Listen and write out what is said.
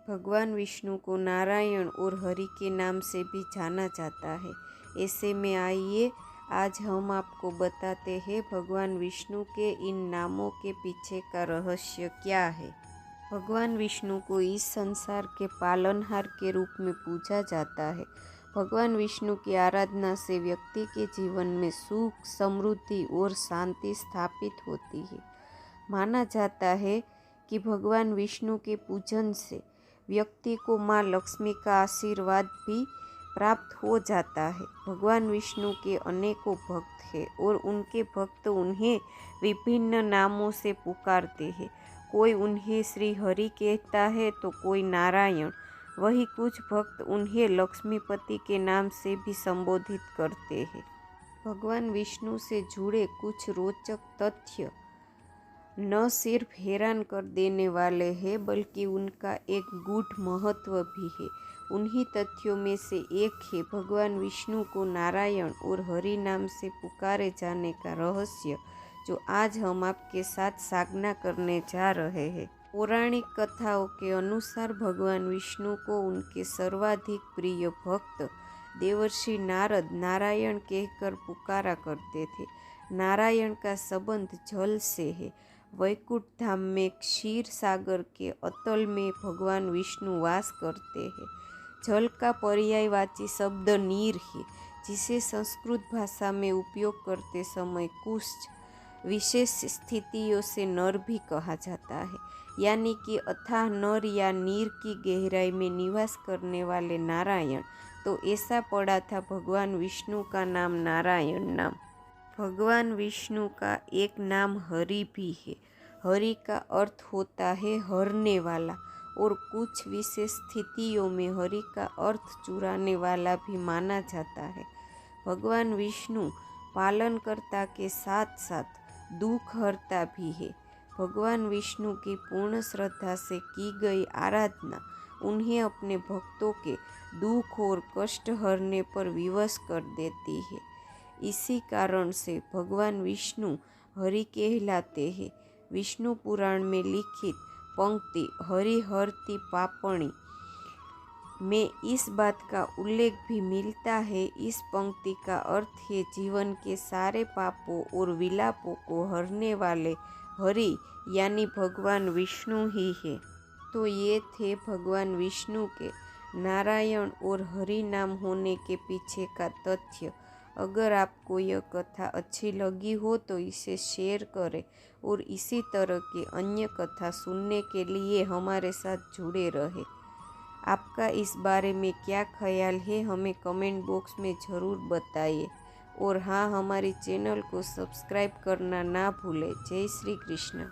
भगवान विष्णु को नारायण और हरि के नाम से भी जाना जाता है। ऐसे में आइए आज हम आपको बताते हैं भगवान विष्णु के इन नामों के पीछे का रहस्य क्या है। भगवान विष्णु को इस संसार के पालनहार के रूप में पूजा जाता है। भगवान विष्णु की आराधना से व्यक्ति के जीवन में सुख, समृद्धि और शांति स्थापित होती है। माना जाता है कि भगवान विष्णु के पूजन से व्यक्ति को माँ लक्ष्मी का आशीर्वाद भी प्राप्त हो जाता है। भगवान विष्णु के अनेकों भक्त हैं और उनके भक्त उन्हें विभिन्न नामों से पुकारते हैं। कोई उन्हें श्री हरि कहता है तो कोई नारायण। वही कुछ भक्त उन्हें लक्ष्मीपति के नाम से भी संबोधित करते हैं। भगवान विष्णु से जुड़े कुछ रोचक तथ्य न सिर्फ हैरान कर देने वाले हैं बल्कि उनका एक गूढ़ महत्व भी है। उन्हीं तथ्यों में से एक है भगवान विष्णु को नारायण और हरि नाम से पुकारे जाने का रहस्य, जो आज हम आपके साथ साझा करने जा रहे हैं। पौराणिक कथाओं के अनुसार भगवान विष्णु को उनके सर्वाधिक प्रिय भक्त देवर्षि नारद नारायण कहकर पुकारा करते थे। नारायण का संबंध जल से है। वैकुंठ धाम में क्षीर सागर के अतल में भगवान विष्णु वास करते हैं। जल का पर्यायवाची शब्द नीर है, जिसे संस्कृत भाषा में उपयोग करते समय कुछ विशेष स्थितियों से नर भी कहा जाता है, यानी कि अथाह नर या नीर की गहराई में निवास करने वाले नारायण। तो ऐसा पड़ा था भगवान विष्णु का नाम नारायण नाम। भगवान विष्णु का एक नाम हरि भी है। हरि का अर्थ होता है हरने वाला, और कुछ विशेष स्थितियों में हरि का अर्थ चुराने वाला भी माना जाता है। भगवान विष्णु पालनकर्ता के साथ साथ दुख हरता भी है। भगवान विष्णु की पूर्ण श्रद्धा से की गई आराधना उन्हें अपने भक्तों के दुख और कष्ट हरने पर विवश कर देती है। इसी कारण से भगवान विष्णु हरि कहलाते हैं। विष्णु पुराण में लिखित पंक्ति हरि हरति पापणी में इस बात का उल्लेख भी मिलता है। इस पंक्ति का अर्थ है जीवन के सारे पापों और विलापों को हरने वाले हरि यानी भगवान विष्णु ही है। तो ये थे भगवान विष्णु के नारायण और हरि नाम होने के पीछे का तथ्य। अगर आपको यह कथा अच्छी लगी हो तो इसे शेयर करें और इसी तरह की अन्य कथा सुनने के लिए हमारे साथ जुड़े रहें। आपका इस बारे में क्या ख्याल है हमें कमेंट बॉक्स में ज़रूर बताइए। और हाँ, हमारी चैनल को सब्सक्राइब करना ना भूलें। जय श्री कृष्ण।